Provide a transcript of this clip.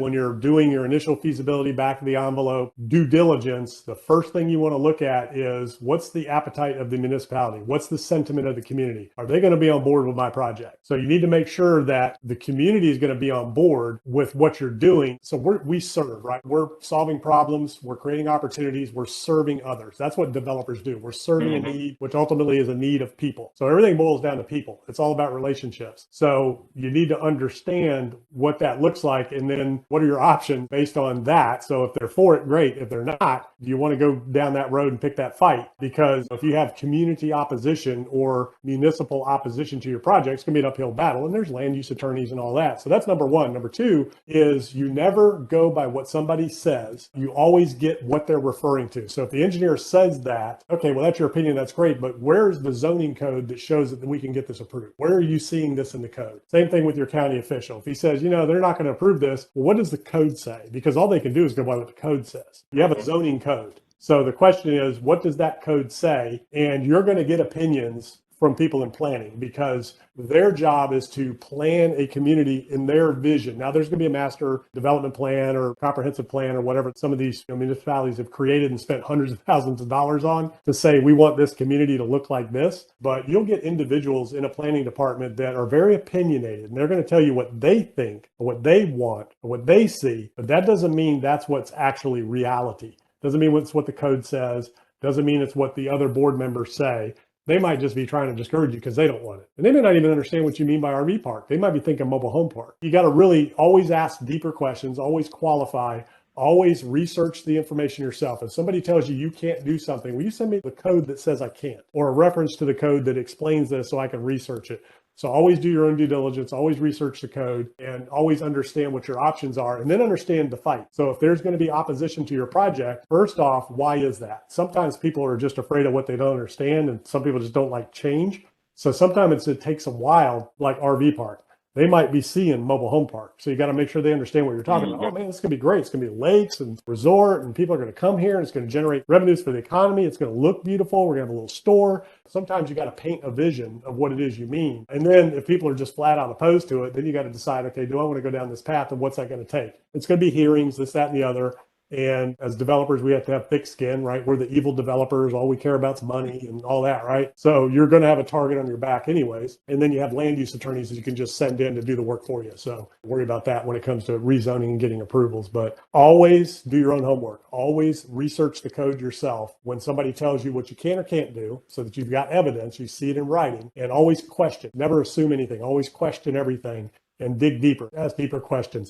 when you're doing your initial feasibility, back of the envelope, due diligence, the first thing you want to look at is what's the appetite of the municipality? What's the sentiment of the community? Are they going to be on board with my project? So you need to make sure that the community is going to be on board with what you're doing. So we serve, right? We're solving problems. We're creating opportunities. We're serving others. That's what developers do. We're serving a need, which ultimately is a need of people. So everything boils down to people. It's all about relationships. So you need to understand what that looks like, and then what are your options based on that. So if they're for it, great. If they're not, do you want to go down that road and pick that fight? Because if you have community opposition or municipal opposition to your project, it's going to be an uphill battle, and there's land use attorneys and all that. So that's number one. Number two is you never go by what somebody says. You always get what they're referring to. So if the engineer says that, okay, well, that's your opinion, that's great, but where's the zoning code that shows that we can get this approved? Where are you seeing this in the code? Same thing with your county official. If he says, they're not going to approve this, well, what does the code say? Because all they can do is go by what the code says. You have a zoning code. So the question is, what does that code say? And you're going to get opinions from people in planning, because their job is to plan a community in their vision. Now, there's going to be a master development plan or comprehensive plan or whatever some of these municipalities have created and spent hundreds of thousands of dollars on to say, we want this community to look like this. But you'll get individuals in a planning department that are very opinionated, and they're going to tell you what they think or what they want or what they see. But that doesn't mean that's what's actually reality. Doesn't mean it's what the code says. Doesn't mean it's what the other board members say. They might just be trying to discourage you because they don't want it. And they may not even understand what you mean by RV park. They might be thinking mobile home park. You got to really always ask deeper questions, always qualify, always research the information yourself. If somebody tells you you can't do something, will you send me the code that says I can't, or a reference to the code that explains this so I can research it? So always do your own due diligence, always research the code, and always understand what your options are, and then understand the fight. So if there's going to be opposition to your project, first off, why is that? Sometimes people are just afraid of what they don't understand, and some people just don't like change. So sometimes it takes a while, like RV park. They might be seeing mobile home park. So you got to make sure they understand what you're talking about. Oh man, this is going to be great. It's going to be lakes and resort, and people are going to come here, and it's going to generate revenues for the economy. It's going to look beautiful. We're going to have a little store. Sometimes you got to paint a vision of what it is you mean. And then if people are just flat out opposed to it, then you got to decide, okay, do I want to go down this path, and what's that going to take? It's going to be hearings, this, that, and the other. And as developers, we have to have thick skin, right? We're the evil developers. All we care about is money and all that, right? So you're going to have a target on your back anyways. And then you have land use attorneys that you can just send in to do the work for you. So worry about that when it comes to rezoning and getting approvals. But always do your own homework. Always research the code yourself when somebody tells you what you can or can't do, so that you've got evidence, you see it in writing, and always question. Never assume anything. Always question everything and dig deeper, ask deeper questions.